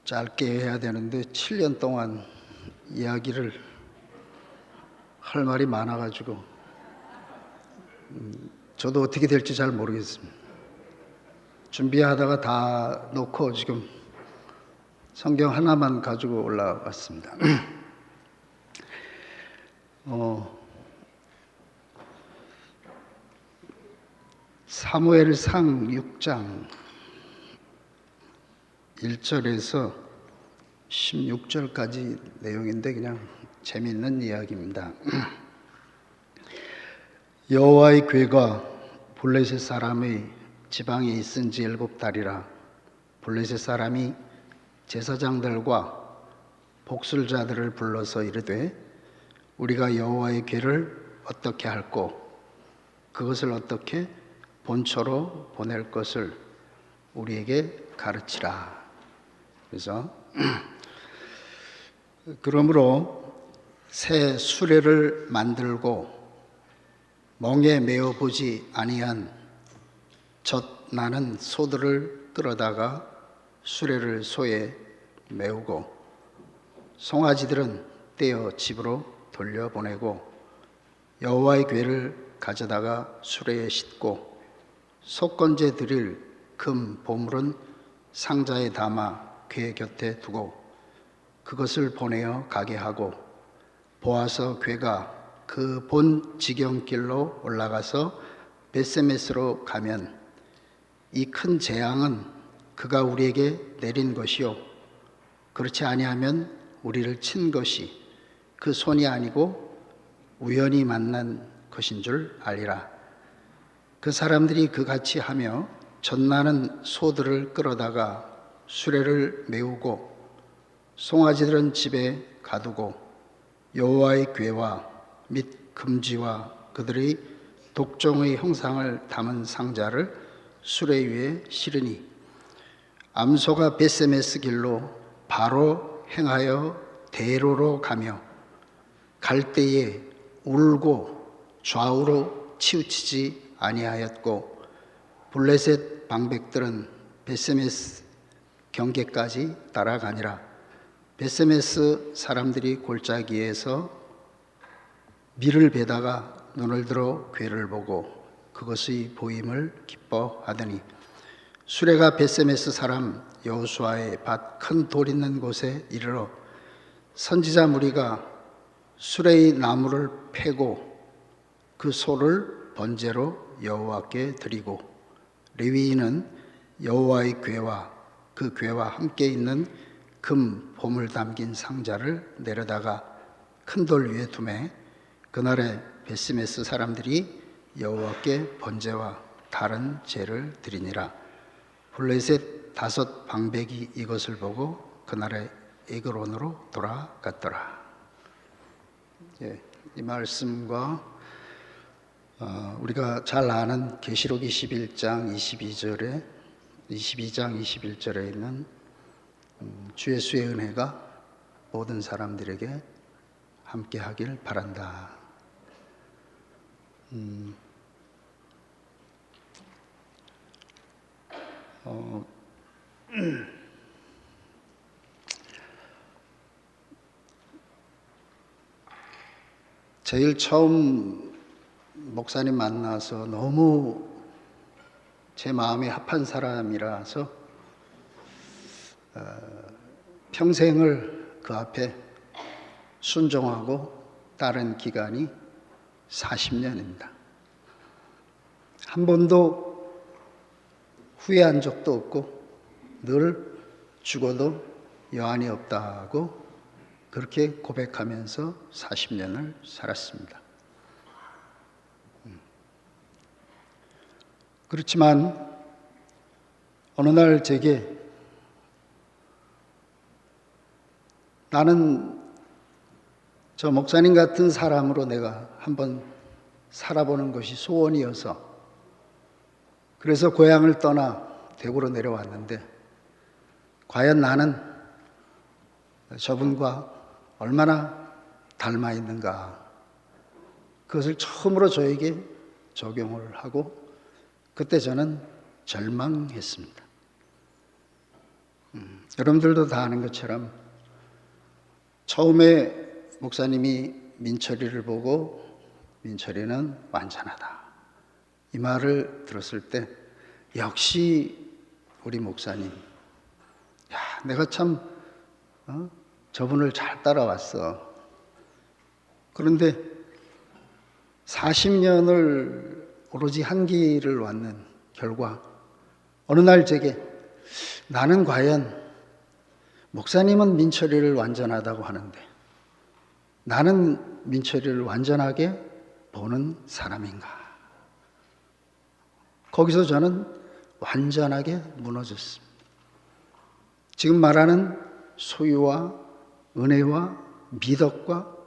짧게 해야 되는데 7년 동안 이야기를 할 말이 많아가지고 저도 어떻게 될지 잘 모르겠습니다. 준비하다가 다 놓고 지금 성경 하나만 가지고 올라왔습니다. 사무엘상 6장 1절에서 16절까지 내용인데 그냥 재미있는 이야기입니다. 여호와의 궤가 블레셋 사람의 지방에 있은 지 7달이라 블레셋 사람이 제사장들과 복술자들을 불러서 이르되 우리가 여호와의 궤를 어떻게 할꼬 그것을 어떻게 본초로 보낼 것을 우리에게 가르치라. 그래서 그러므로 새 수레를 만들고 멍에 메어 보지 아니한 젖 나는 소들을 끌어다가 수레를 소에 메우고 송아지들은 떼어 집으로 돌려보내고 여호와의 궤를 가져다가 수레에 싣고 속건제 드릴 금 보물은 상자에 담아 궤 곁에 두고 그것을 보내어 가게 하고 보아서 궤가 그 본 지경길로 올라가서 벳세메스로 가면 이 큰 재앙은 그가 우리에게 내린 것이요 그렇지 아니하면 우리를 친 것이 그 손이 아니고 우연히 만난 것인 줄 알리라. 그 사람들이 그같이 하며 젖나는 소들을 끌어다가 수레를 메우고 송아지들은 집에 가두고 여호와의 궤와 및 금지와 그들의 독종의 형상을 담은 상자를 수레 위에 실으니 암소가 벳세메스 길로 바로 행하여 대로로 가며 갈 때에 울고 좌우로 치우치지 아니하였고 블레셋 방백들은 벳세메스 경계까지 따라가니라. 벳세메스 사람들이 골짜기에서 밀을 베다가 눈을 들어 궤를 보고 그것의 보임을 기뻐하더니 수레가 벳세메스 사람 여호수아의 밭 큰 돌 있는 곳에 이르러 선지자 무리가 수레의 나무를 패고 그 소를 번제로 여호와께 드리고 레위인은 여호와의 궤와 그 궤와 함께 있는 금 보물 담긴 상자를 내려다가 큰 돌 위에 두매 그날에 벳세메스 사람들이 여호와께 번제와 다른 제를 드리니라. 블레셋 5 방백이 이것을 보고 그날에 에그론으로 돌아갔더라. 이 말씀과 우리가 잘 아는 계시록 21장 22장 21절에 있는 주 예수의 은혜가 모든 사람들에게 함께 하길 바란다. 제일 처음 목사님 만나서 너무 제 마음에 합한 사람이라서 평생을 그 앞에 순종하고 따른 기간이 40년입니다. 한 번도 후회한 적도 없고 늘 죽어도 여한이 없다고 그렇게 고백하면서 40년을 살았습니다. 그렇지만 어느 날 제게 나는 저 목사님 같은 사람으로 내가 한번 살아보는 것이 소원이어서 그래서 고향을 떠나 대구로 내려왔는데 과연 나는 저분과 얼마나 닮아 있는가 그것을 처음으로 저에게 적용을 하고 그때 저는 절망했습니다. 여러분들도 다 아는 것처럼 처음에 목사님이 민철이를 보고 민철이는 완전하다, 이 말을 들었을 때 역시 우리 목사님, 야, 내가 참 저분을 잘 따라왔어. 그런데 40년을 오로지 한 길을 왔는 결과 어느 날 제게 나는 과연 목사님은 민철이를 완전하다고 하는데 나는 민철이를 완전하게 보는 사람인가? 거기서 저는 완전하게 무너졌습니다. 지금 말하는 소유와 은혜와 미덕과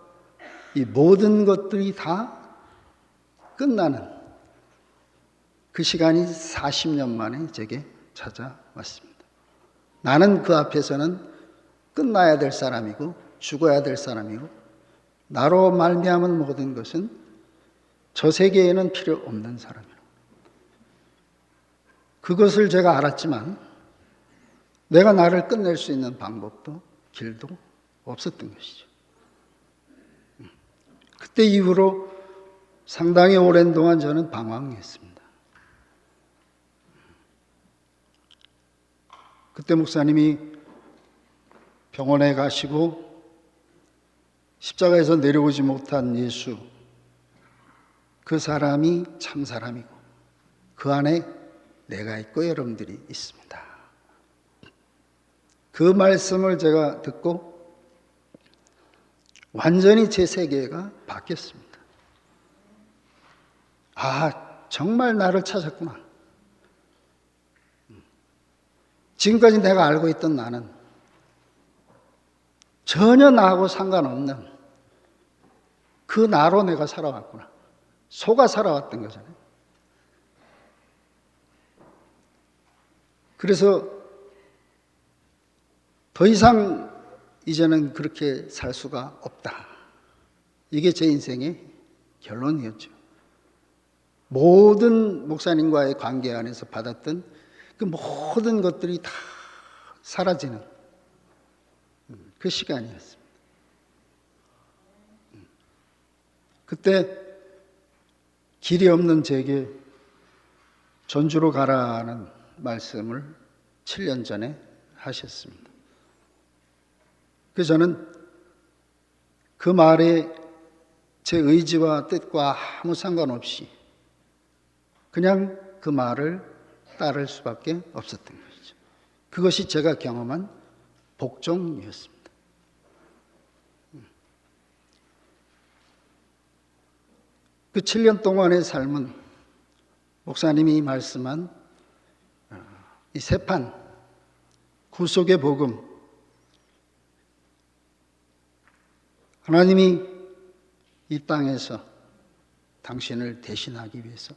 이 모든 것들이 다 끝나는 그 시간이 40년 만에 제게 찾아왔습니다. 나는 그 앞에서는 끝나야 될 사람이고 죽어야 될 사람이고 나로 말미암은 모든 것은 저 세계에는 필요 없는 사람이라고. 그것을 제가 알았지만 내가 나를 끝낼 수 있는 방법도 길도 없었던 것이죠. 그때 이후로 상당히 오랜 동안 저는 방황했습니다. 그때 목사님이 병원에 가시고 십자가에서 내려오지 못한 예수, 그 사람이 참 사람이고 그 안에 내가 있고 여러분들이 있습니다. 그 말씀을 제가 듣고 완전히 제 세계가 바뀌었습니다. 아, 정말 나를 찾았구나. 지금까지 내가 알고 있던 나는 전혀 나하고 상관없는 그 나로 내가 살아왔구나. 속아 살아왔던 거잖아요. 그래서 더 이상 이제는 그렇게 살 수가 없다. 이게 제 인생의 결론이었죠. 모든 목사님과의 관계 안에서 받았던 그 모든 것들이 다 사라지는 그 시간이었습니다. 그때 길이 없는 제게 전주로 가라는 말씀을 7년 전에 하셨습니다. 그래서 저는 그 말에 제 의지와 뜻과 아무 상관없이 그냥 그 말을 따를 수밖에 없었던 것이죠. 그것이 제가 경험한 복종이었습니다. 그 7년 동안의 삶은 목사님이 말씀한 이 세판, 구속의 복음, 하나님이 이 땅에서 당신을 대신하기 위해서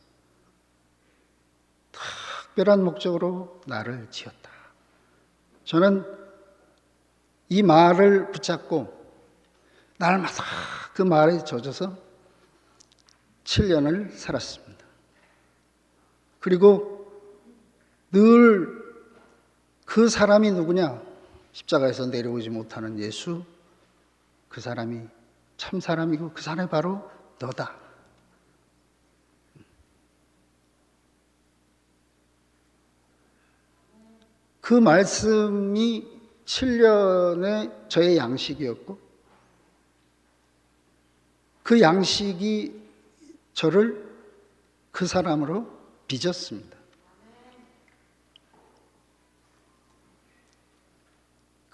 특별한 목적으로 나를 지었다. 저는 이 말을 붙잡고 날마다 그 말에 젖어서 7년을 살았습니다. 그리고 늘 그 사람이 누구냐? 십자가에서 내려오지 못하는 예수, 그 사람이 참 사람이고 그 사람이 바로 너다. 그 말씀이 7년의 저의 양식이었고 그 양식이 저를 그 사람으로 빚었습니다.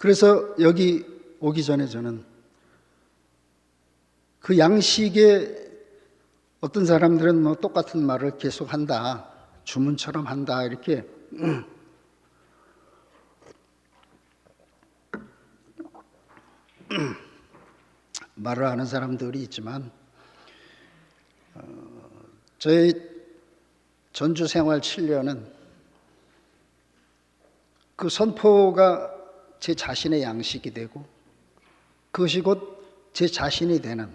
그래서 여기 오기 전에 저는 그 양식에 어떤 사람들은 뭐 똑같은 말을 계속한다, 주문처럼 한다 이렇게 말을 하는 사람들이 있지만 저의 전주 생활 7년은 그 선포가 제 자신의 양식이 되고 그것이 곧 제 자신이 되는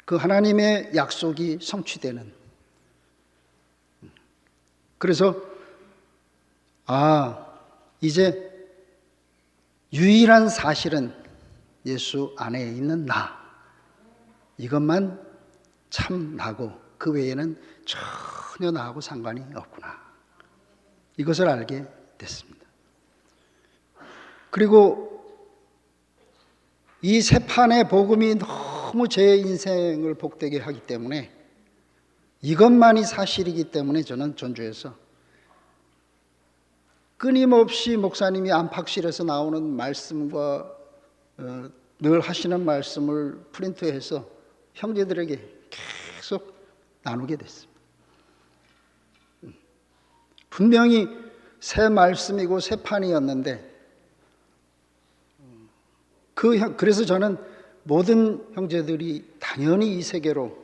그 하나님의 약속이 성취되는 그래서 이제 유일한 사실은 예수 안에 있는 나, 이것만 참 나고 그 외에는 전혀 나하고 상관이 없구나, 이것을 알게 됐습니다. 그리고 이 세 판의 복음이 너무 제 인생을 복되게 하기 때문에, 이것만이 사실이기 때문에 저는 전주에서 끊임없이 목사님이 안팎실에서 나오는 말씀과 늘 하시는 말씀을 프린트해서 형제들에게 계속 나누게 됐습니다. 분명히 새 말씀이고 새 판이었는데, 그래서 저는 모든 형제들이 당연히 이 세계로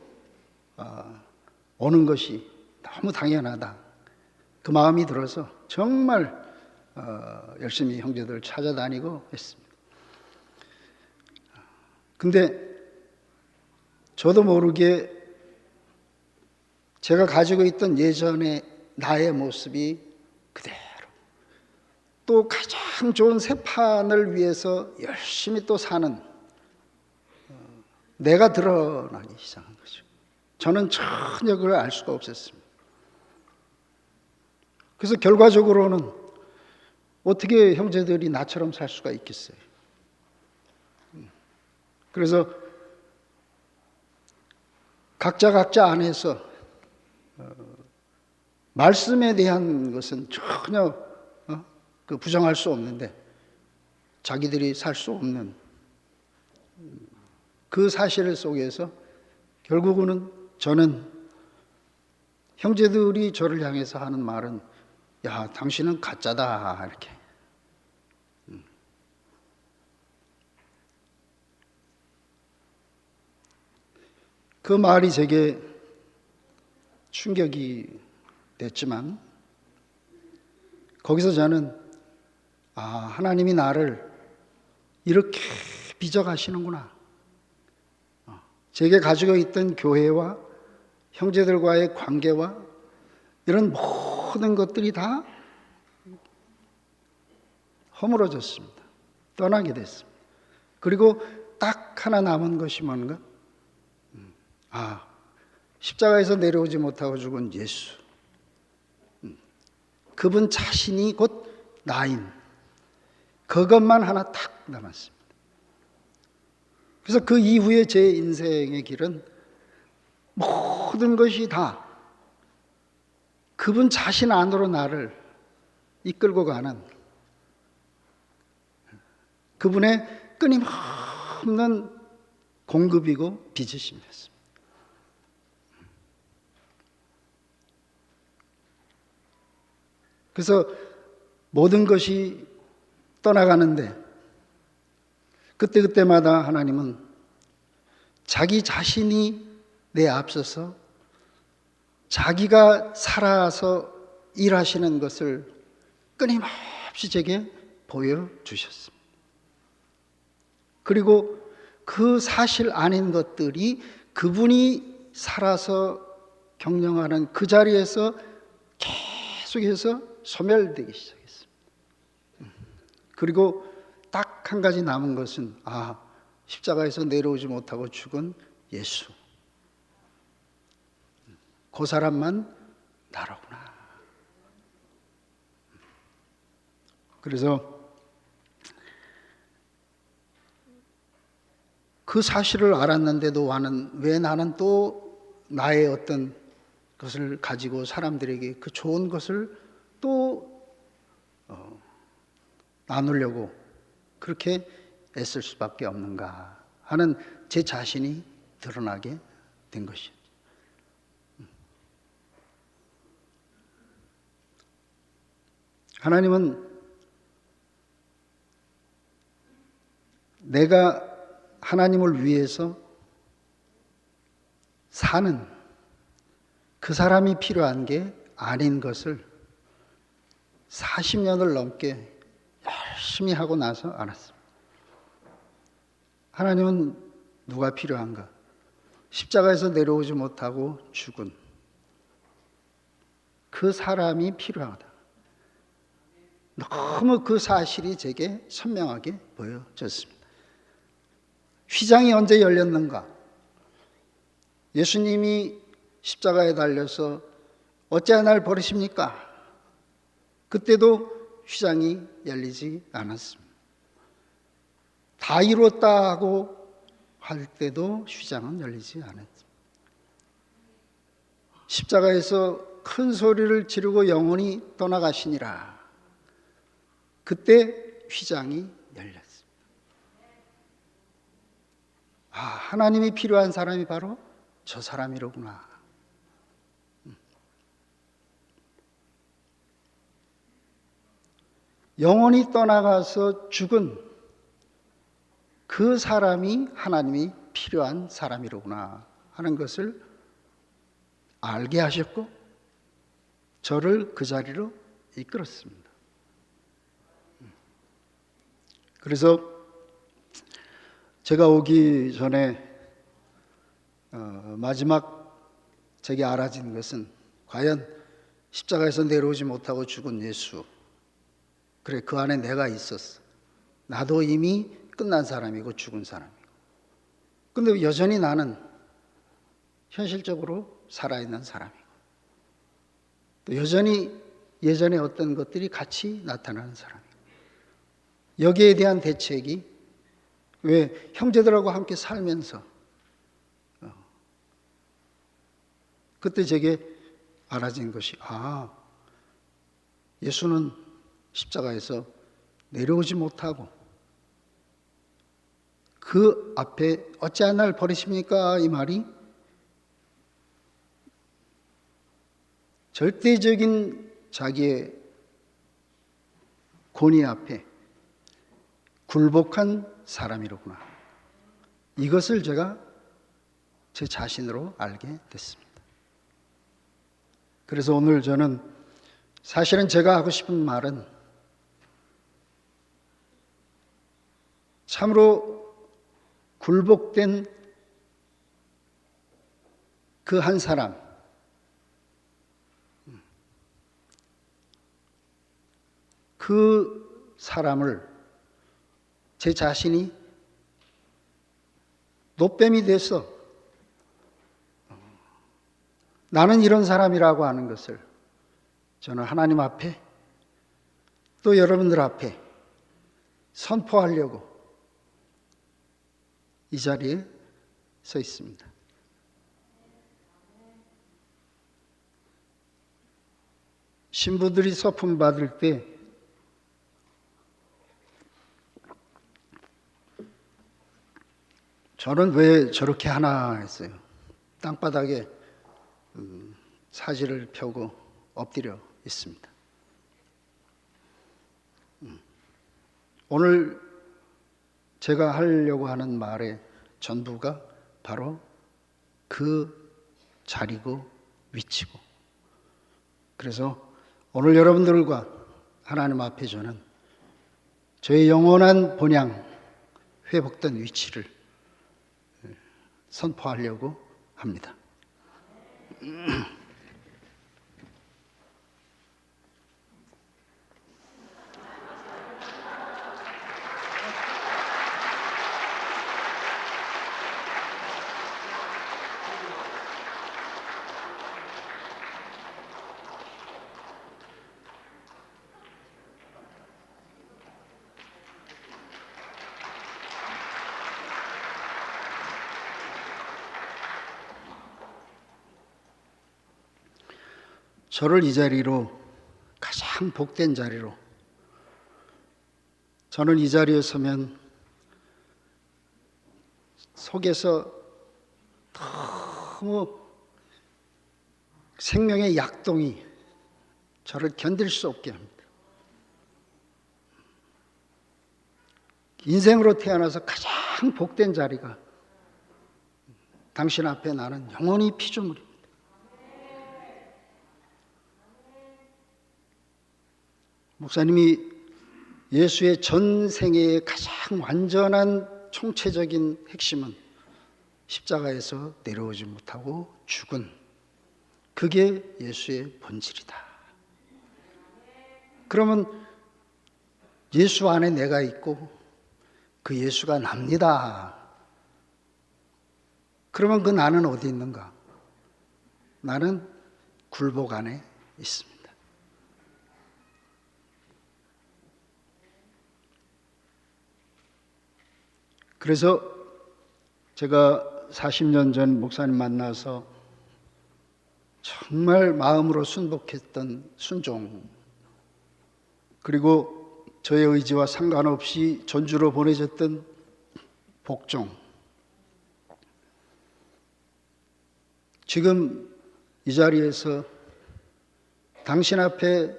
오는 것이 너무 당연하다, 그 마음이 들어서 정말 열심히 형제들을 찾아다니고 했습니다. 근데 저도 모르게 제가 가지고 있던 예전의 나의 모습이 그대로 또 가장 좋은 새 판을 위해서 열심히 또 사는 내가 드러나기 시작한 거죠. 저는 전혀 그걸 알 수가 없었습니다. 그래서 결과적으로는 어떻게 형제들이 나처럼 살 수가 있겠어요. 그래서 각자 안에서 말씀에 대한 것은 전혀 부정할 수 없는데, 자기들이 살 수 없는 그 사실 속에서 결국은 저는 형제들이 저를 향해서 하는 말은, 야, 당신은 가짜다, 이렇게. 그 말이 제게 충격이 됐지만, 거기서 저는 하나님이 나를 이렇게 빚어가시는구나. 제게 가지고 있던 교회와 형제들과의 관계와 이런 모든 것들이 다 허물어졌습니다. 떠나게 됐습니다. 그리고 딱 하나 남은 것이 뭔가? 십자가에서 내려오지 못하고 죽은 예수, 그분 자신이 곧 나인, 그것만 하나 딱 남았습니다. 그래서 그 이후에 제 인생의 길은 모든 것이 다 그분 자신 안으로 나를 이끌고 가는 그분의 끊임없는 공급이고 빚으심이었습니다. 그래서 모든 것이 떠나가는데, 그때마다 하나님은 자기 자신이 내 앞서서 자기가 살아서 일하시는 것을 끊임없이 제게 보여주셨습니다. 그리고 그 사실 아닌 것들이 그분이 살아서 경영하는 그 자리에서 계속해서 소멸되기 시작했습니다. 그리고 딱 한 가지 남은 것은, 십자가에서 내려오지 못하고 죽은 예수, 그 사람만 나로구나. 그래서 그 사실을 알았는데도 왜 나는 또 나의 어떤 것을 가지고 사람들에게 그 좋은 것을 또 나누려고 그렇게 애쓸 수밖에 없는가 하는 제 자신이 드러나게 된 것이죠. 하나님은 내가 하나님을 위해서 사는 그 사람이 필요한 게 아닌 것을 40년을 넘게 열심히 하고 나서 알았습니다. 하나님은 누가 필요한가? 십자가에서 내려오지 못하고 죽은 그 그 사람이 필요하다. 너무 그 사실이 제게 선명하게 보여졌습니다. 휘장이 언제 열렸는가? 예수님이 십자가에 달려서 어찌하여 날 버리십니까? 그때도 휘장이 열리지 않았습니다. 다 이뤘다 하고 할 때도 휘장은 열리지 않았습니다. 십자가에서 큰 소리를 지르고 영원히 떠나가시니라. 그때 휘장이 열렸습니다. 아, 하나님이 필요한 사람이 바로 저 사람이로구나. 영원히 떠나가서 죽은 그 사람이 하나님이 필요한 사람이로구나 하는 것을 알게 하셨고 저를 그 자리로 이끌었습니다. 그래서 제가 오기 전에 마지막 제게 알아진 것은 과연 십자가에서 내려오지 못하고 죽은 예수, 그래 그 안에 내가 있었어. 나도 이미 끝난 사람이고 죽은 사람이고. 근데 여전히 나는 현실적으로 살아있는 사람이고 또 여전히 예전에 어떤 것들이 같이 나타나는 사람이고 여기에 대한 대책이 왜 형제들하고 함께 살면서 그때 제게 알아진 것이 예수는 십자가에서 내려오지 못하고 그 앞에 어찌하여 날 버리십니까? 이 말이 절대적인 자기의 권위 앞에 굴복한 사람이로구나. 이것을 제가 제 자신으로 알게 됐습니다. 그래서 오늘 저는 사실은 제가 하고 싶은 말은 참으로 굴복된 그 한 사람, 그 사람을 제 자신이 노뱀이 돼서 나는 이런 사람이라고 하는 것을 저는 하나님 앞에 또 여러분들 앞에 선포하려고 이 자리에 서 있습니다. 신부들이 서품 받을 때 저는 왜 저렇게 하나 했어요. 땅바닥에 사지를 펴고 엎드려 있습니다. 오늘 제가 하려고 하는 말의 전부가 바로 그 자리고 위치고, 그래서 오늘 여러분들과 하나님 앞에 저는 저의 영원한 본향 회복된 위치를 선포하려고 합니다. 저를 이 자리로, 가장 복된 자리로, 저는 이 자리에 서면 속에서 너무 생명의 약동이 저를 견딜 수 없게 합니다. 인생으로 태어나서 가장 복된 자리가 당신 앞에 나는 영원히 피조물입니다. 목사님이 예수의 전 생애의 가장 완전한 총체적인 핵심은 십자가에서 내려오지 못하고 죽은 그게 예수의 본질이다. 그러면 예수 안에 내가 있고 그 예수가 납니다. 그러면 그 나는 어디 있는가? 나는 굴복 안에 있습니다. 그래서 제가 40년 전 목사님 만나서 정말 마음으로 순복했던 순종, 그리고 저의 의지와 상관없이 전주로 보내졌던 복종, 지금 이 자리에서 당신 앞에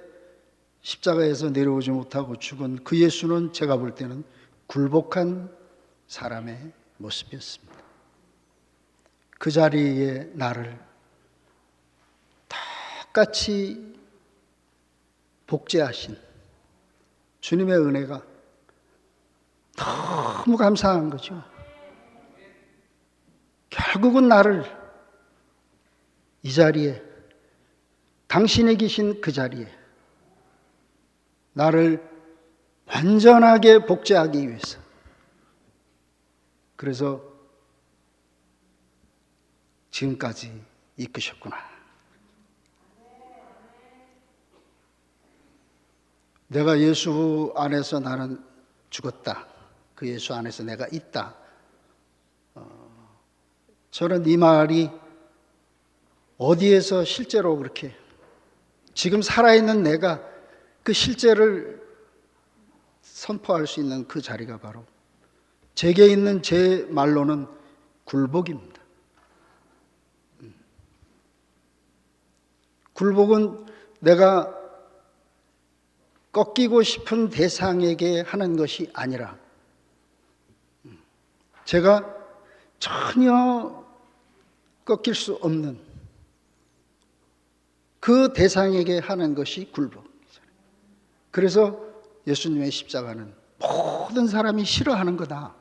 십자가에서 내려오지 못하고 죽은 그 예수는 제가 볼 때는 굴복한 사람의 모습이었습니다. 그 자리에 나를 똑같이 복제하신 주님의 은혜가 너무 감사한 거죠. 결국은 나를 이 자리에, 당신이 계신 그 자리에 나를 완전하게 복제하기 위해서, 그래서 지금까지 이끄셨구나. 내가 예수 안에서 나는 죽었다. 그 예수 안에서 내가 있다. 저는 이 말이 어디에서 실제로 그렇게 지금 살아있는 내가 그 실제를 선포할 수 있는 그 자리가 바로 제게 있는 제 말로는 굴복입니다. 굴복은 내가 꺾이고 싶은 대상에게 하는 것이 아니라 제가 전혀 꺾일 수 없는 그 대상에게 하는 것이 굴복이잖아요. 그래서 예수님의 십자가는 모든 사람이 싫어하는 거다.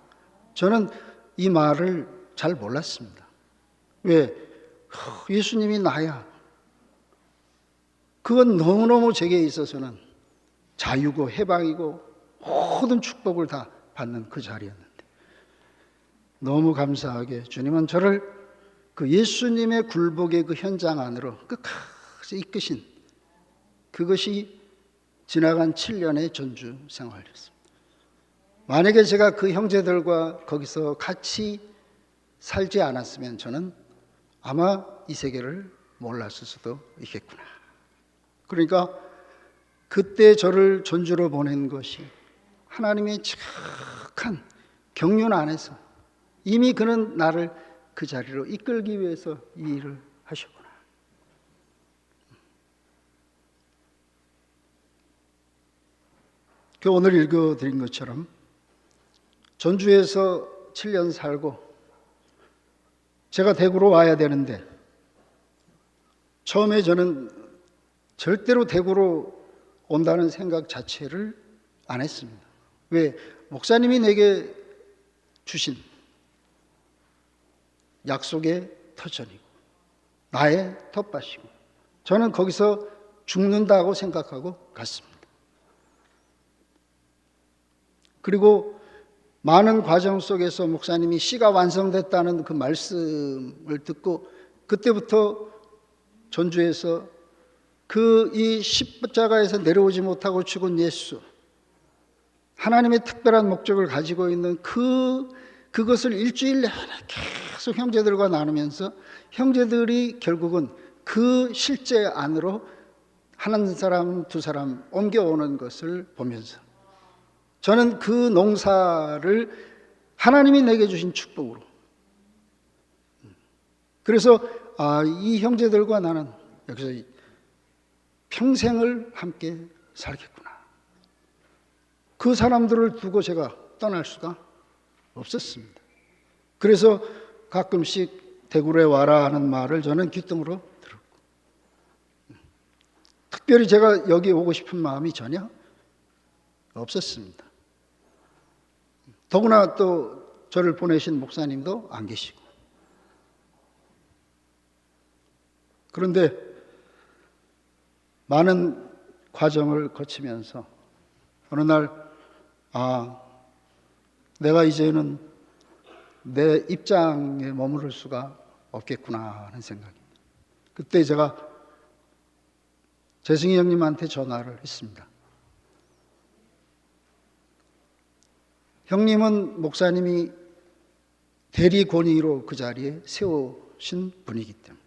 저는 이 말을 잘 몰랐습니다. 왜? 예수님이 나야. 그건 너무너무 제게 있어서는 자유고 해방이고 모든 축복을 다 받는 그 자리였는데, 너무 감사하게 주님은 저를 그 예수님의 굴복의 그 현장 안으로 끝까지 이끄신, 그것이 지나간 7년의 전주 생활이었습니다. 만약에 제가 그 형제들과 거기서 같이 살지 않았으면 저는 아마 이 세계를 몰랐을 수도 있겠구나. 그러니까 그때 저를 전주로 보낸 것이 하나님의 지극한 경륜 안에서 이미 그는 나를 그 자리로 이끌기 위해서 이 일을 하셨구나. 그 오늘 읽어드린 것처럼 전주에서 7년 살고 제가 대구로 와야 되는데, 처음에 저는 절대로 대구로 온다는 생각 자체를 안 했습니다. 왜? 목사님이 내게 주신 약속의 터전이고 나의 텃밭이고 저는 거기서 죽는다고 생각하고 갔습니다. 그리고 많은 과정 속에서 목사님이 시가 완성됐다는 그 말씀을 듣고 그때부터 전주에서 그 이 십자가에서 내려오지 못하고 죽은 예수, 하나님의 특별한 목적을 가지고 있는 그것을 일주일 내내 계속 형제들과 나누면서 형제들이 결국은 그 실제 안으로 한 사람 두 사람 옮겨오는 것을 보면서 저는 그 농사를 하나님이 내게 주신 축복으로, 그래서 이 형제들과 나는 여기서 평생을 함께 살겠구나. 그 사람들을 두고 제가 떠날 수가 없었습니다. 그래서 가끔씩 대구에 와라 하는 말을 저는 귀뜸으로 들었고, 특별히 제가 여기 오고 싶은 마음이 전혀 없었습니다. 더구나 또 저를 보내신 목사님도 안 계시고. 그런데 많은 과정을 거치면서 어느 날 내가 이제는 내 입장에 머무를 수가 없겠구나 하는 생각이. 그때 제가 재승이 형님한테 전화를 했습니다. 형님은 목사님이 대리 권위로 그 자리에 세우신 분이기 때문에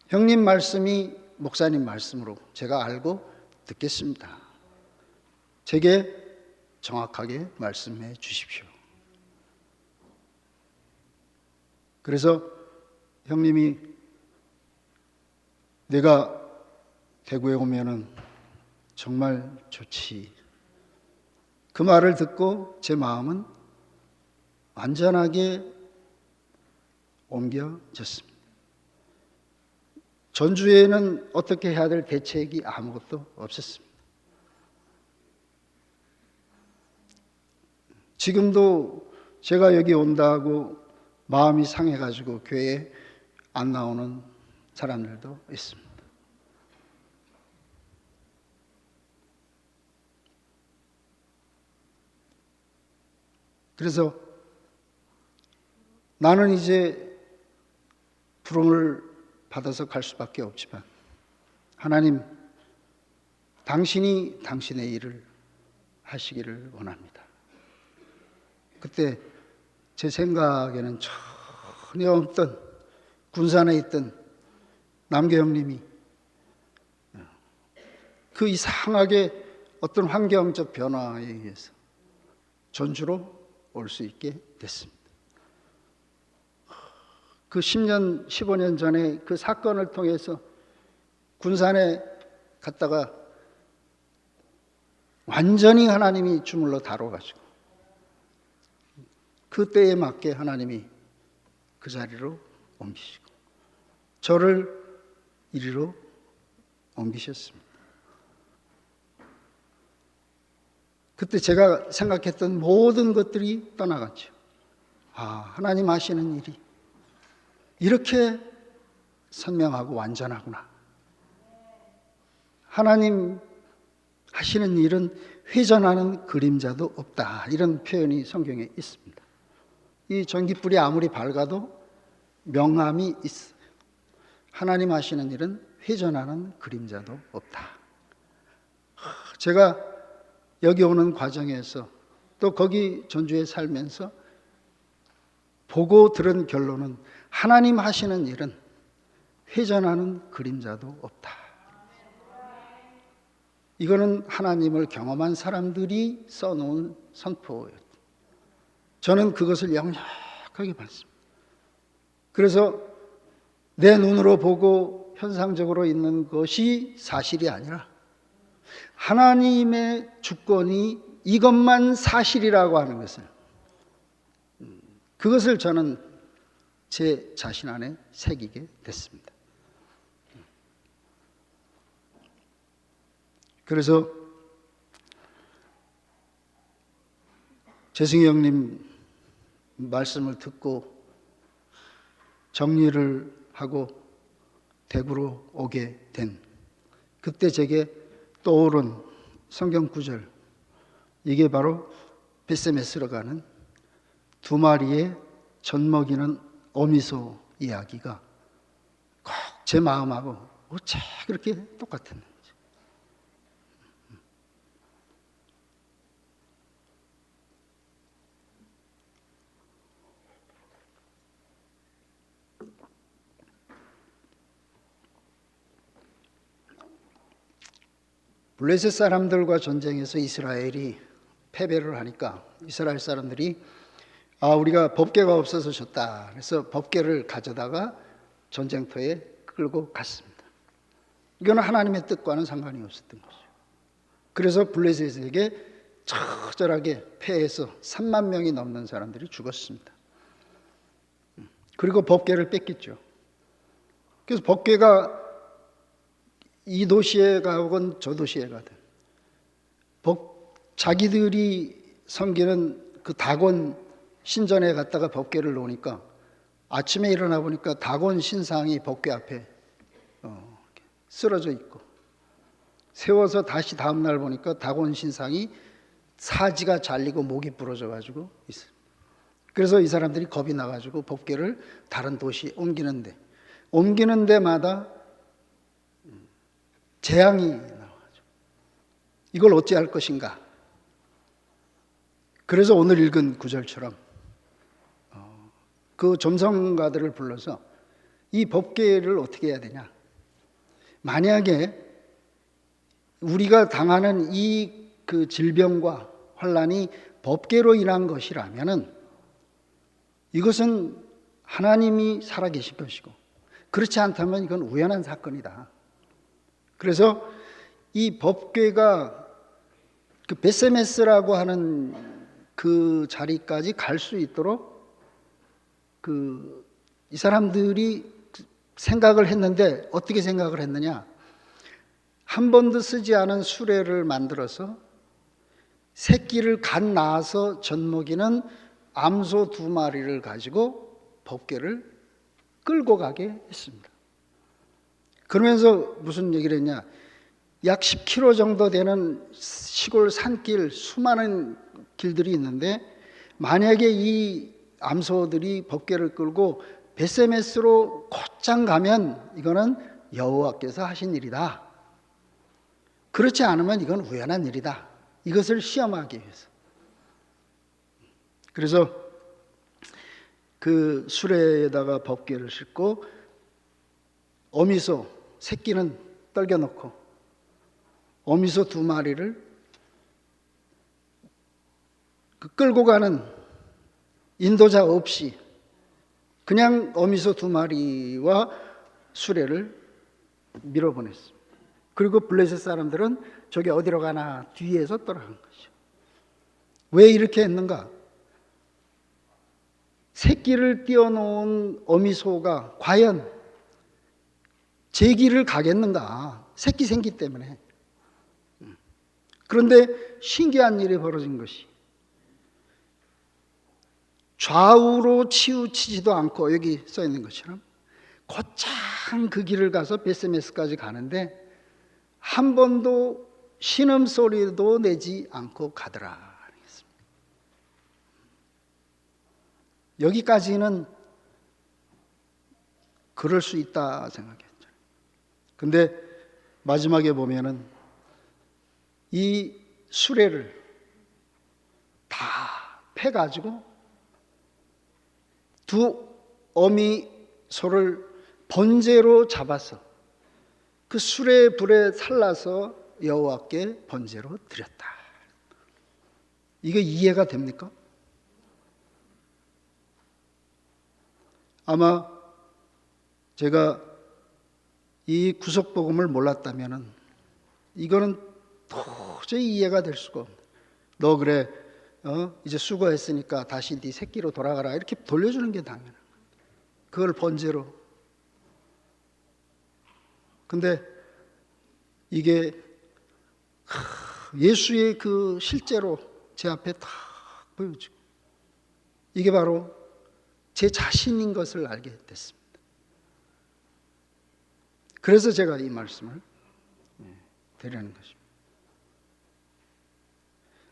형님 말씀이 목사님 말씀으로 제가 알고 듣겠습니다. 제게 정확하게 말씀해 주십시오. 그래서 형님이 내가 대구에 오면은 정말 좋지. 그 말을 듣고 제 마음은 완전하게 옮겨졌습니다. 전주에는 어떻게 해야 될 대책이 아무것도 없었습니다. 지금도 제가 여기 온다고 마음이 상해가지고 교회에 안 나오는 사람들도 있습니다. 그래서 나는 이제 부름을 받아서 갈 수밖에 없지만 하나님, 당신이 당신의 일을 하시기를 원합니다. 그때 제 생각에는 전혀 없던 군산에 있던 남교 형님이 그 이상하게 어떤 환경적 변화에 의해서 전주로 올 수 있게 됐습니다. 그 10년, 15년 전에 그 사건을 통해서 군산에 갔다가 완전히 하나님이 주물러 다뤄가지고 그 때에 맞게 하나님이 그 자리로 옮기시고 저를 이리로 옮기셨습니다. 그때 제가 생각했던 모든 것들이 떠나갔죠. 하나님 하시는 일이 이렇게 선명하고 완전하구나. 하나님 하시는 일은 회전하는 그림자도 없다. 이런 표현이 성경에 있습니다. 이 전깃불이 아무리 밝아도 명암이 있어요. 하나님 하시는 일은 회전하는 그림자도 없다. 제가 여기 오는 과정에서 또 거기 전주에 살면서 보고 들은 결론은 하나님 하시는 일은 회전하는 그림자도 없다. 이거는 하나님을 경험한 사람들이 써놓은 선포였죠. 저는 그것을 역력하게 봤습니다. 그래서 내 눈으로 보고 현상적으로 있는 것이 사실이 아니라 하나님의 주권이 이것만 사실이라고 하는 것을, 그것을 저는 제 자신 안에 새기게 됐습니다. 그래서 재승이 형님 말씀을 듣고 정리를 하고 대구로 오게 된 그때 제게 떠오른 성경 구절, 이게 바로 벳세메스로 가는 두 마리의 젖먹이는 어미소 이야기가 꼭 제 마음하고 어째 그렇게 똑같았는지. 블레셋 사람들과 전쟁에서 이스라엘이 패배를 하니까 이스라엘 사람들이 우리가 법궤가 없어서 졌다. 그래서 법궤를 가져다가 전쟁터에 끌고 갔습니다. 이거는 하나님의 뜻과는 상관이 없었던 거죠. 그래서 블레셋에게 처절하게 패해서 3만 명이 넘는 사람들이 죽었습니다. 그리고 법궤를 뺏겼죠. 그래서 법궤가 이 도시에 가건 저 도시에 가든 자기들이 섬기는 그 다곤 신전에 갔다가 법궤를 놓으니까 아침에 일어나 보니까 다곤 신상이 법궤 앞에 쓰러져 있고 세워서 다시 다음 날 보니까 다곤 신상이 사지가 잘리고 목이 부러져 가지고 있어요. 그래서 이 사람들이 겁이 나가지고 법궤를 다른 도시에 옮기는 데마다 재앙이 나와죠. 이걸 어찌할 것인가? 그래서 오늘 읽은 구절처럼 그 점성가들을 불러서 이 법궤를 어떻게 해야 되냐? 만약에 우리가 당하는 이 그 질병과 환란이 법궤로 인한 것이라면은 이것은 하나님이 살아계실 것이고, 그렇지 않다면 이건 우연한 사건이다. 그래서 이 법궤가 그 베세메스라고 하는 그 자리까지 갈 수 있도록 이 사람들이 생각을 했는데, 어떻게 생각을 했느냐? 한 번도 쓰지 않은 수레를 만들어서 새끼를 갓 낳아서 젖먹이는 암소 2마리를 가지고 법궤를 끌고 가게 했습니다. 그러면서 무슨 얘기를 했냐? 약 10km 정도 되는 시골 산길, 수많은 길들이 있는데, 만약에 이 암소들이 법궤를 끌고 베세메스로 곧장 가면 이거는 여호와께서 하신 일이다. 그렇지 않으면 이건 우연한 일이다. 이것을 시험하기 위해서. 그래서 그 수레에다가 법궤를 싣고 어미소 새끼는 떨겨놓고 어미소 2마리를 끌고 가는 인도자 없이 그냥 어미소 2마리와 수레를 밀어보냈습니다. 그리고 블레셋 사람들은 저게 어디로 가나 뒤에서 따라간 것이죠. 왜 이렇게 했는가? 새끼를 띄워놓은 어미소가 과연 제 길을 가겠는가? 새끼 생기 때문에. 그런데 신기한 일이 벌어진 것이, 좌우로 치우치지도 않고 여기 써 있는 것처럼 곧장 그 길을 가서 베세메스까지 가는데 한 번도 신음소리도 내지 않고 가더라. 여기까지는 그럴 수 있다 생각했죠. 근데 마지막에 보면은 이 수레를 다 패가지고 두 어미 소를 번제로 잡아서 그 수레 불에 살라서 여호와께 번제로 드렸다. 이게 이해가 됩니까? 아마 제가 이 구속복음을 몰랐다면은 이거는 도저히 이해가 될 수가 없네. 너 그래, 이제 수고했으니까 다시 네 새끼로 돌아가라, 이렇게 돌려주는 게 당연한 거야. 그걸 번제로. 근데 이게 예수의 그 실제로 제 앞에 딱 보여지고, 이게 바로 제 자신인 것을 알게 됐습니다. 그래서 제가 이 말씀을 드리는 것입니다.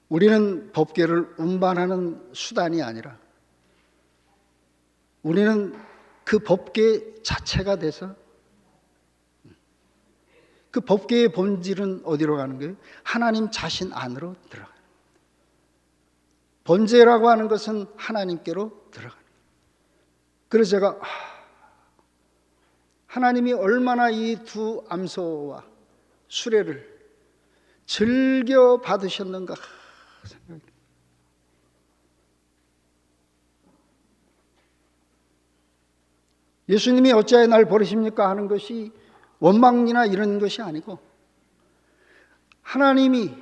우리는 법궤를 운반하는 수단이 아니라 우리는 그 법궤 자체가 돼서, 그 법궤의 본질은 어디로 가는 거예요? 하나님 자신 안으로 들어가는 거예요. 번제라고 하는 것은 하나님께로 들어가는 거예요. 그래서 제가 하나님이 얼마나 이 두 암소와 수레를 즐겨 받으셨는가 생각이. 예수님이 어찌하여 날 버리십니까 하는 것이 원망이나 이런 것이 아니고, 하나님이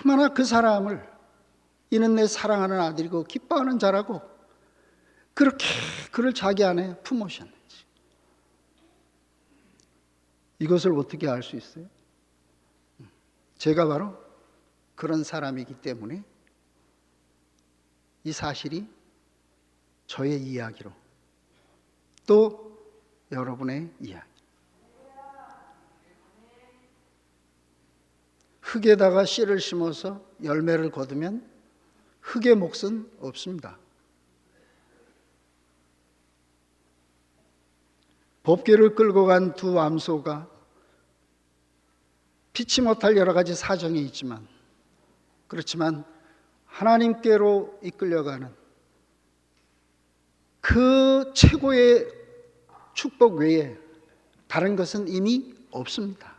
얼마나 그 사람을 이는 내 사랑하는 아들이고 기뻐하는 자라고 그렇게 그를 자기 안에 품으셨는지, 이것을 어떻게 알 수 있어요? 제가 바로 그런 사람이기 때문에 이 사실이 저의 이야기로, 또 여러분의 이야기, 흙에다가 씨를 심어서 열매를 거두면 흙의 몫은 없습니다. 법궤를 끌고 간 두 암소가 피치 못할 여러 가지 사정이 있지만, 그렇지만 하나님께로 이끌려가는 그 최고의 축복 외에 다른 것은 이미 없습니다.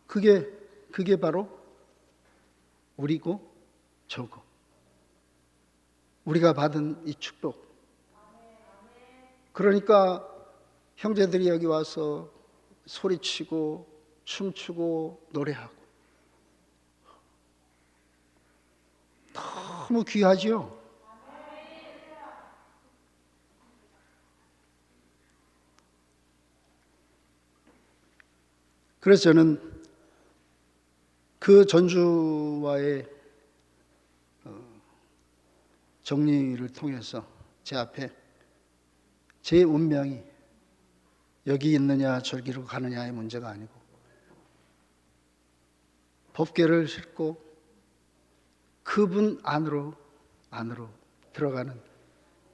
그게 바로 우리고 저고, 우리가 받은 이 축복. 그러니까 형제들이 여기 와서 소리치고 춤추고 노래하고 너무 귀하지요. 그래서 저는 그 전주와의 정리를 통해서 제 앞에 제 운명이 여기 있느냐 저기로 가느냐의 문제가 아니고 법궤를 싣고 그분 안으로 들어가는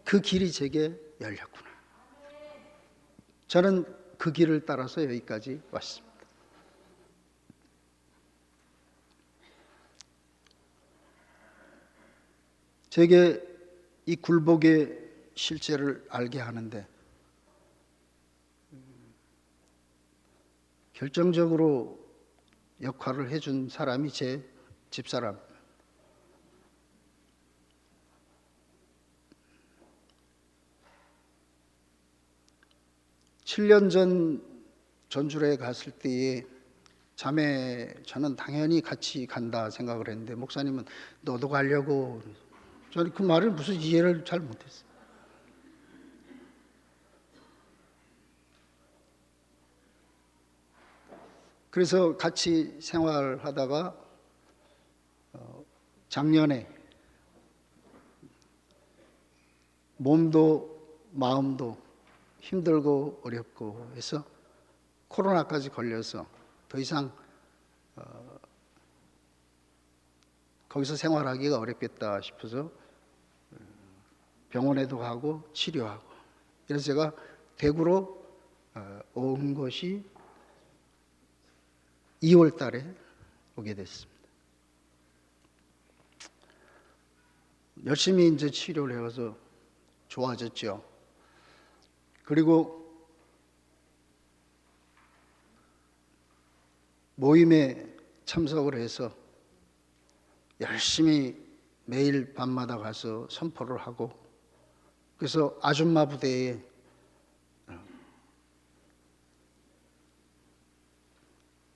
그 길이 제게 열렸구나. 저는 그 길을 따라서 여기까지 왔습니다. 제게 이 굴복의 실제를 알게 하는데 결정적으로 역할을 해준 사람이 제 집사람. 7년 전 전주에 갔을 때에 저는 당연히 같이 간다 생각을 했는데 목사님은 너도 가려고. 저는 그 말을 무슨 이해를 잘 못했어요. 그래서 같이 생활하다가 작년에 몸도 마음도 힘들고 어렵고 해서 코로나까지 걸려서 더 이상 거기서 생활하기가 어렵겠다 싶어서 병원에도 가고 치료하고, 그래서 제가 대구로 온 것이 2월 달에 오게 됐습니다. 열심히 이제 치료를 해서 좋아졌죠. 그리고 모임에 참석을 해서 열심히 매일 밤마다 가서 선포를 하고, 그래서 아줌마 부대에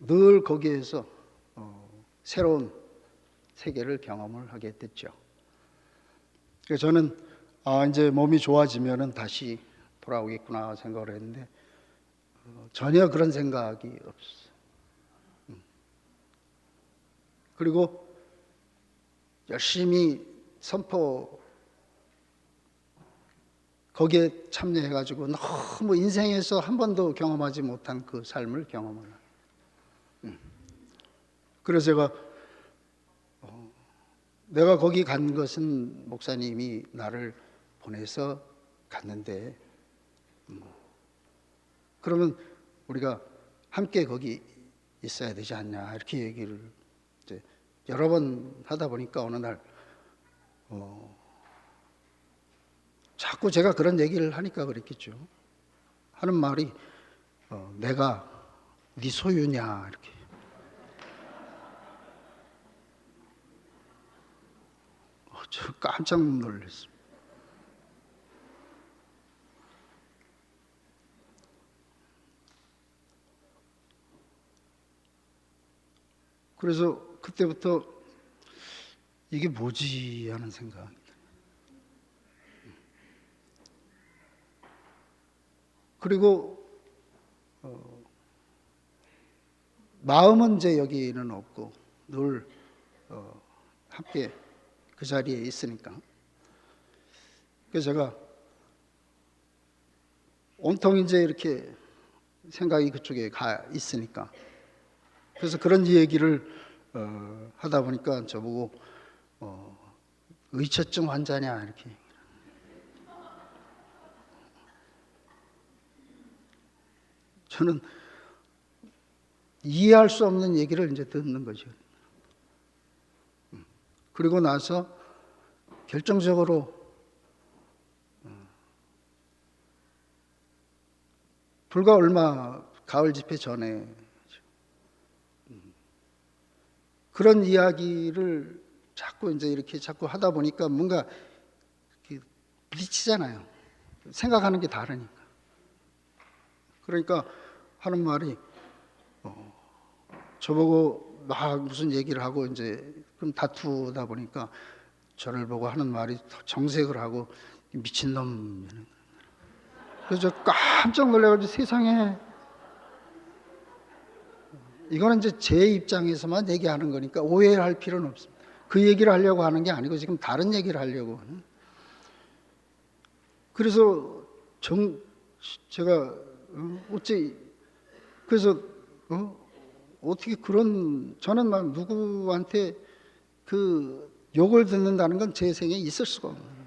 늘 거기에서 새로운 세계를 경험을 하게 됐죠. 그래서 저는 이제 몸이 좋아지면은 다시 돌아오겠구나 생각을 했는데 전혀 그런 생각이 없었어요. 그리고 열심히 선포 거기에 참여해가지고 너무 인생에서 한 번도 경험하지 못한 그 삶을 경험을. 그래서 제가 내가 거기 간 것은 목사님이 나를 보내서 갔는데 그러면 우리가 함께 거기 있어야 되지 않냐 이렇게 얘기를 이제 여러 번 하다 보니까 어느 날 자꾸 제가 그런 얘기를 하니까 그랬겠죠. 하는 말이 내가 네 소유냐 이렇게. 저 깜짝 놀랐습니다. 그래서 그때부터 이게 뭐지 하는 생각. 그리고 마음은 이제 여기는 없고 늘 함께 그 자리에 있으니까. 그래서 제가 온통 이제 이렇게 생각이 그쪽에 가 있으니까 그래서 그런 얘기를 하다 보니까 저보고 의처증 환자냐 이렇게. 저는 이해할 수 없는 얘기를 이제 듣는 거죠. 그리고 나서 결정적으로 불과 얼마 가을 집회 전에 그런 이야기를 자꾸 이제 이렇게 자꾸 하다 보니까 뭔가 부딪히잖아요. 생각하는 게 다르니까. 그러니까 하는 말이 저보고 막 무슨 얘기를 하고 이제 그럼 다투다 보니까 저를 보고 하는 말이 정색을 하고 미친놈. 그래서 저 깜짝 놀라가지고 세상에, 이거는 이제 제 입장에서만 얘기하는 거니까 오해할 필요는 없습니다. 그 얘기를 하려고 하는 게 아니고 지금 다른 얘기를 하려고. 그래서 제가 어째 그래서 어떻게 그런, 저는 막 누구한테 그 욕을 듣는다는 건 제 생에 있을 수가 없는.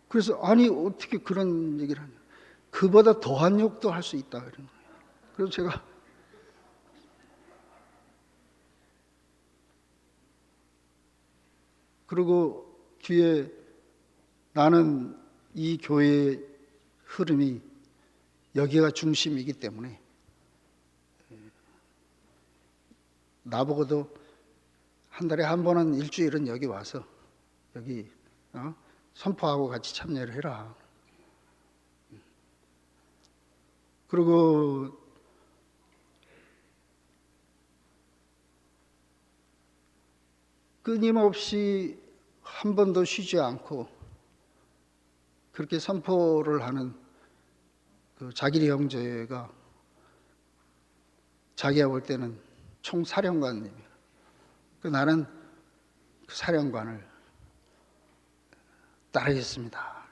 그래서 아니 어떻게 그런 얘기를 하냐. 그보다 더한 욕도 할 수 있다 그런 거예요. 그래서 제가 그리고 뒤에 나는 이 교회의 흐름이 여기가 중심이기 때문에 나보고도 한 달에 한 번은 일주일은 여기 와서 여기 선포하고 같이 참여를 해라. 그리고 끊임없이 한 번도 쉬지 않고 그렇게 선포를 하는 그 자기리 형제가 자기가 볼 때는 총사령관님이에요. 나는 그 사령관을 따르겠습니다.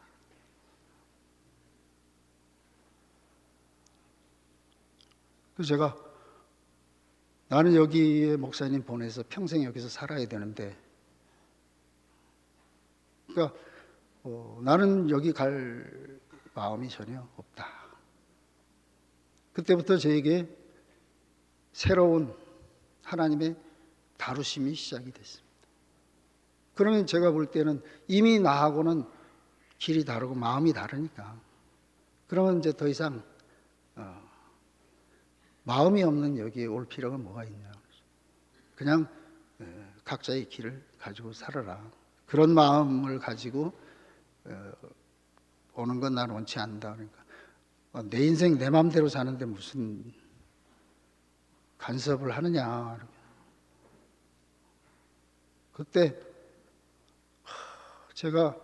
그래서 제가 나는 여기에 목사님 보내서 평생 여기서 살아야 되는데, 그러니까 나는 여기 갈 마음이 전혀 없다. 그때부터 저에게 새로운 하나님의 다루심이 시작이 됐습니다. 그러면 제가 볼 때는 이미 나하고는 길이 다르고 마음이 다르니까, 그러면 이제 더 이상 마음이 없는 여기에 올 필요가 뭐가 있냐. 그냥 각자의 길을 가지고 살아라. 그런 마음을 가지고 오는 건 나는 원치 않는다. 그러니까 내 인생 내 마음대로 사는데 무슨 간섭을 하느냐. 그때 제가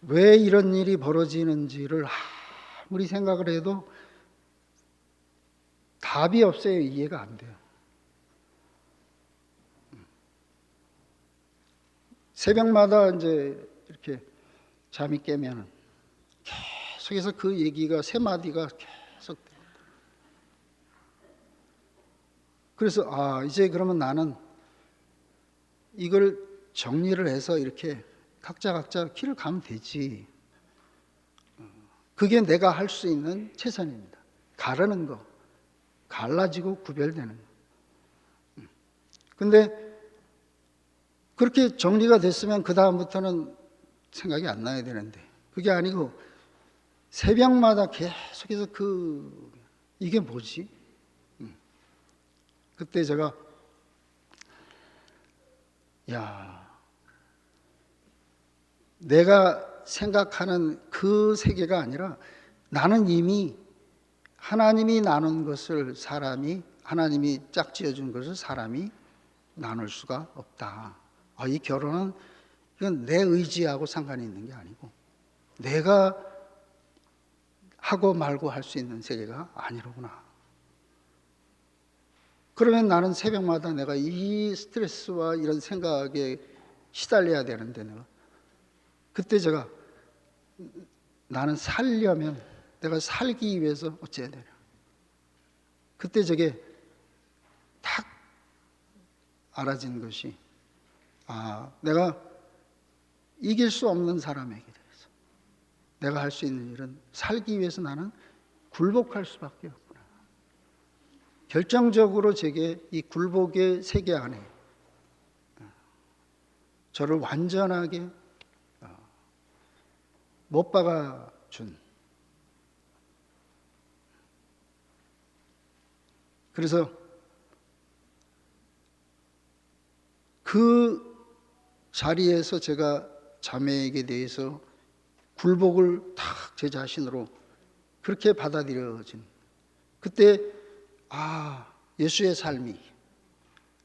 왜 이런 일이 벌어지는지를 아무리 생각을 해도 답이 없어요. 이해가 안 돼요. 새벽마다 이제 이렇게 잠이 깨면 계속해서 그 얘기가 세 마디가 계속. 그래서 이제 그러면 나는 이걸 정리를 해서 이렇게 각자 길을 가면 되지. 그게 내가 할 수 있는 최선입니다. 가르는 거, 갈라지고 구별되는 거. 근데 그렇게 정리가 됐으면 그 다음부터는 생각이 안 나야 되는데 그게 아니고 새벽마다 계속해서 이게 뭐지? 그때 제가 내가 생각하는 그 세계가 아니라 나는 이미 하나님이 나눈 것을 하나님이 짝지어준 것을 사람이 나눌 수가 없다. 이 결혼은 이건 내 의지하고 상관이 있는 게 아니고 내가 하고 말고 할 수 있는 세계가 아니로구나. 그러면 나는 새벽마다 내가 이 스트레스와 이런 생각에 시달려야 되는데 내가 그때 제가 나는 살려면 내가 살기 위해서 어찌해야 되냐. 그때 저게 딱 알아진 것이 내가 이길 수 없는 사람에게 대해서 내가 할 수 있는 일은 살기 위해서 나는 굴복할 수밖에 없구나. 결정적으로 제게 이 굴복의 세계 안에 저를 완전하게 못 박아준. 그래서 그 자리에서 제가 자매에게 대해서 굴복을 딱 제 자신으로 그렇게 받아들여진 그때 예수의 삶이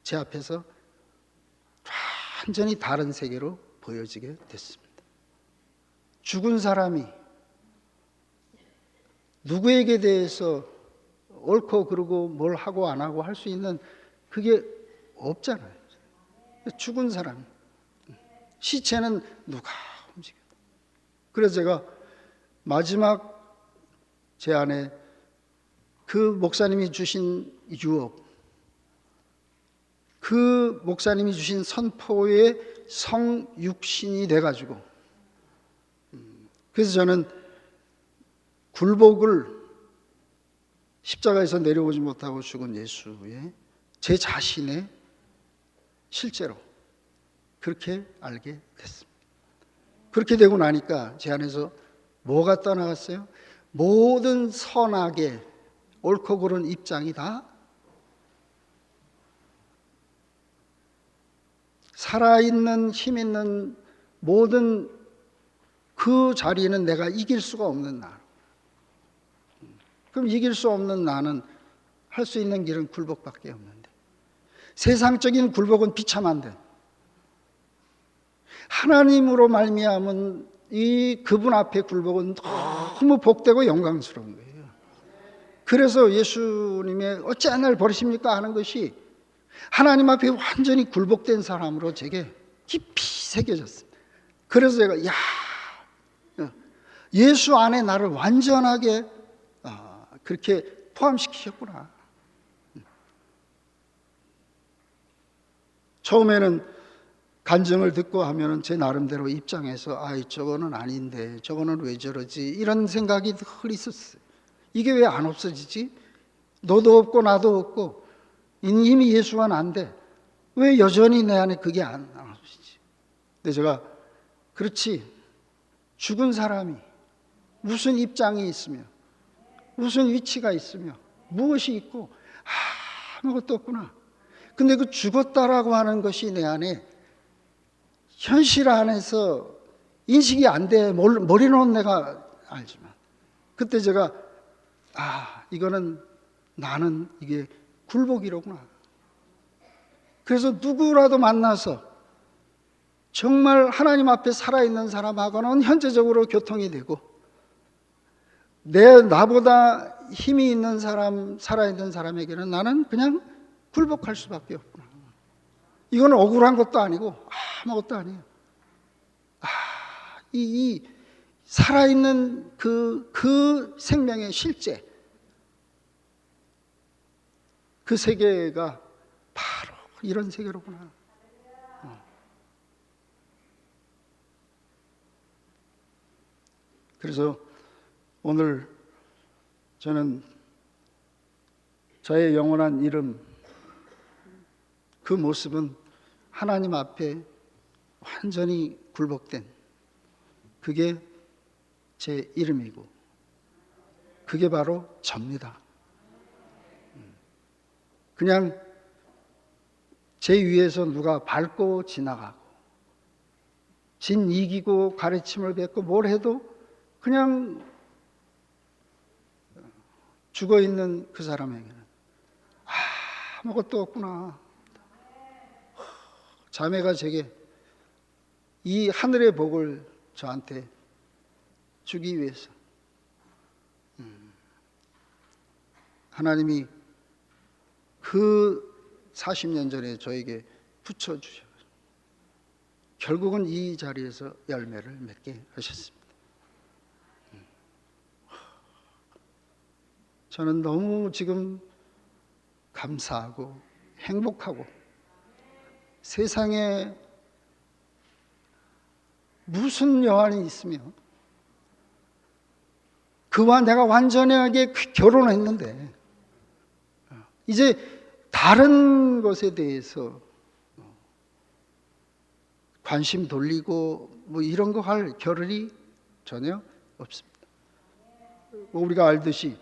제 앞에서 완전히 다른 세계로 보여지게 됐습니다. 죽은 사람이 누구에게 대해서 옳고 그르고 뭘 하고 안 하고 할 수 있는 그게 없잖아요. 죽은 사람, 시체는 누가 움직여. 그래서 제가 마지막 제 안에 그 목사님이 주신 유업, 그 목사님이 주신 선포의 성육신이 돼가지고, 그래서 저는 굴복을 십자가에서 내려오지 못하고 죽은 예수의 제 자신의 실제로 그렇게 알게 됐습니다. 그렇게 되고 나니까 제 안에서 뭐가 떠나갔어요? 모든 선악의 옳고 그른 입장이 다 살아있는 힘 있는 모든 그 자리에는 내가 이길 수가 없는 나. 그럼 이길 수 없는 나는 할 수 있는 길은 굴복밖에 없는데, 세상적인 굴복은 비참한데 하나님으로 말미암은 이 그분 앞에 굴복은 너무 복되고 영광스러운 거예요. 그래서 예수님의 어찌 날 버리십니까 하는 것이 하나님 앞에 완전히 굴복된 사람으로 제게 깊이 새겨졌습니다. 그래서 제가 예수 안에 나를 완전하게 그렇게 포함시키셨구나. 처음에는 간증을 듣고 하면은 제 나름대로 입장에서 저거는 아닌데 저거는 왜 저러지 이런 생각이 늘 있었어요. 이게 왜 안 없어지지? 너도 없고 나도 없고 이미 예수가 난데 왜 여전히 내 안에 그게 안 없어지지? 근데 제가 그렇지, 죽은 사람이 무슨 입장이 있으며 무슨 위치가 있으며 무엇이 있고 아무것도 없구나. 근데 그 죽었다라고 하는 것이 내 안에 현실 안에서 인식이 안 돼. 머리로는 내가 알지만 그때 제가 이거는 나는 이게 굴복이로구나. 그래서 누구라도 만나서 정말 하나님 앞에 살아있는 사람하고는 현재적으로 교통이 되고 나보다 힘이 있는 사람, 살아있는 사람에게는 나는 그냥 굴복할 수밖에 없구나. 이건 억울한 것도 아니고 아무것도 아니에요. 이 살아있는 그 생명의 실제, 그 세계가 바로 이런 세계로구나. 그래서 오늘 저는 저의 영원한 이름, 그 모습은 하나님 앞에 완전히 굴복된 그게 제 이름이고 그게 바로 접니다. 그냥 제 위에서 누가 밟고 지나가고 진 이기고 가르침을 뱉고 뭘 해도 그냥 죽어있는 그 사람에게는 아무것도 없구나. 자매가 제게 이 하늘의 복을 저한테 주기 위해서 하나님이 그 40년 전에 저에게 붙여주셔서 결국은 이 자리에서 열매를 맺게 하셨습니다. 저는 너무 지금 감사하고 행복하고, 세상에 무슨 여한이 있으며 그와 내가 완전하게 결혼했는데 이제 다른 것에 대해서 관심 돌리고 뭐 이런 거 할 겨를이 전혀 없습니다. 우리가 알듯이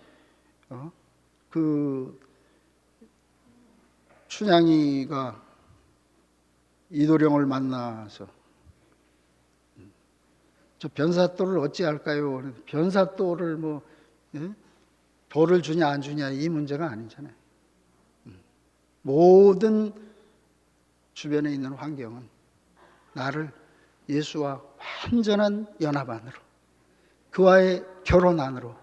그 춘향이가 이도령을 만나서 저 변사또를 어찌할까요? 변사또를 뭐 돌을 주냐 안 주냐 이 문제가 아니잖아요. 모든 주변에 있는 환경은 나를 예수와 완전한 연합 안으로, 그와의 결혼 안으로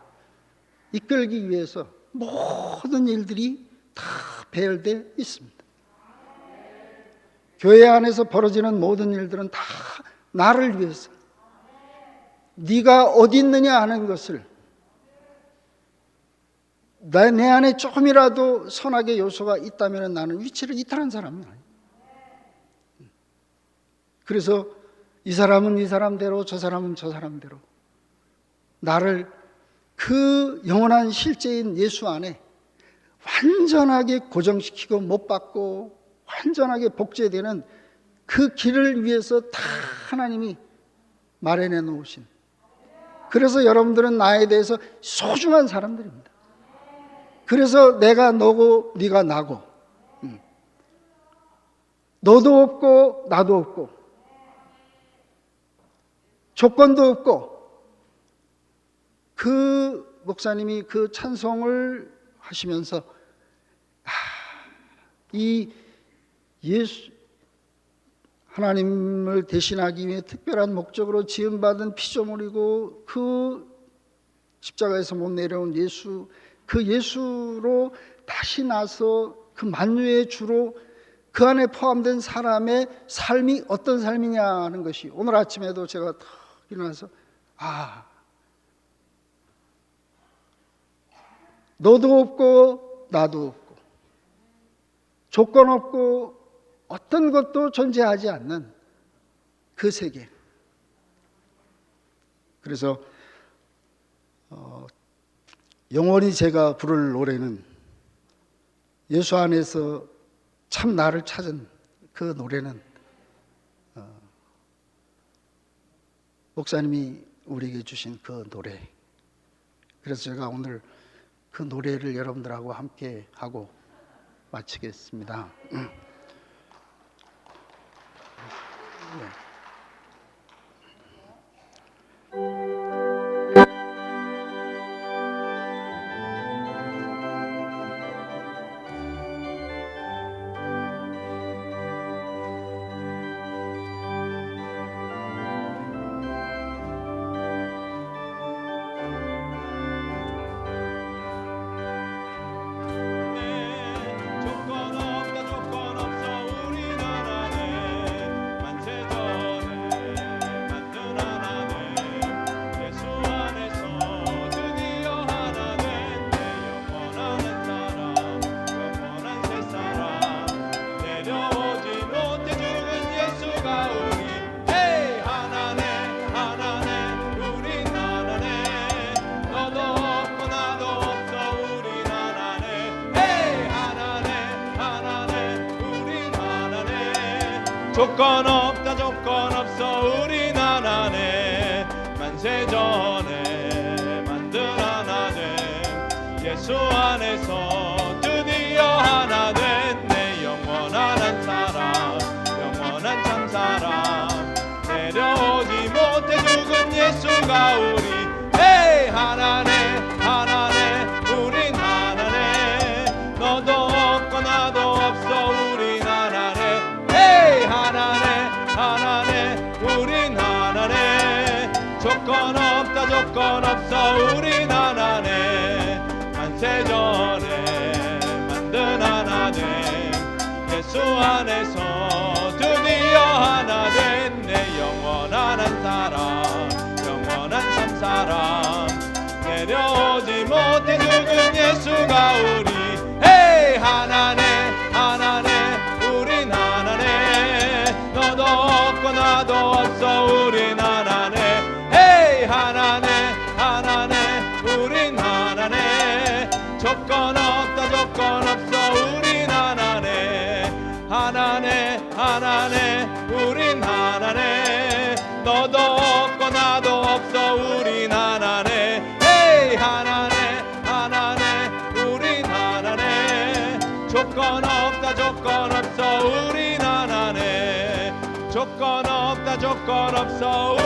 이끌기 위해서 모든 일들이 다 배열되어 있습니다. 교회 안에서 벌어지는 모든 일들은 다 나를 위해서, 네가 어디 있느냐 하는 것을, 내 안에 조금이라도 선악의 요소가 있다면 나는 위치를 이탈한 사람이야. 그래서 이 사람은 이 사람대로, 저 사람은 저 사람대로 나를 그 영원한 실제인 예수 안에 완전하게 고정시키고 못 받고 완전하게 복제되는 그 길을 위해서 다 하나님이 마련해 놓으신, 그래서 여러분들은 나에 대해서 소중한 사람들입니다. 그래서 내가 너고 네가 나고, 너도 없고 나도 없고 조건도 없고, 그 목사님이 그 찬송을 하시면서 이 예수, 하나님을 대신하기 위해 특별한 목적으로 지음받은 피조물이고 그 십자가에서 못 내려온 예수, 그 예수로 다시 나서 그 만유의 주로 그 안에 포함된 사람의 삶이 어떤 삶이냐 하는 것이, 오늘 아침에도 제가 탁 일어나서 너도 없고 나도 없고 조건 없고 어떤 것도 존재하지 않는 그 세계. 그래서 영원히 제가 부를 노래는, 예수 안에서 참 나를 찾은 그 노래는 목사님이 우리에게 주신 그 노래. 그래서 제가 오늘 그 노래를 여러분들하고 함께 하고 마치겠습니다. 조건 없다 조건 없어 우린 하나네. 만세 전에 만든 하나됨. 예수 안에서 드디어 하나 된 내 영원한 한 사람, 영원한 참 사람. 내려오지 못해 죽은 예수가 우리 하나네 하나네 우린 하나네. 너도 없고 나도 없어 우린 하나네. 하나네 하나네 우린 하나네. 조건 없다 조건 없어 우린 하나네. 만세 전에 만든 하나됨. 예수 안에서 드디어 하나 된 예수가 우리 헤이 하나네 하나네 우린 하나네 너도 없고 나도 없어 우린 하나네 헤이 하나네 하나네 우린 하나네 조건 없다 조건 없어 우린 하나네 하나네 하나네 우린 하나네 너도 없고 나도 없어 우린 하나네 헤이 하나네 하나네 우린 하나네 조건 없다 조건 없어 우린 하나네 조건 없다 조건 없어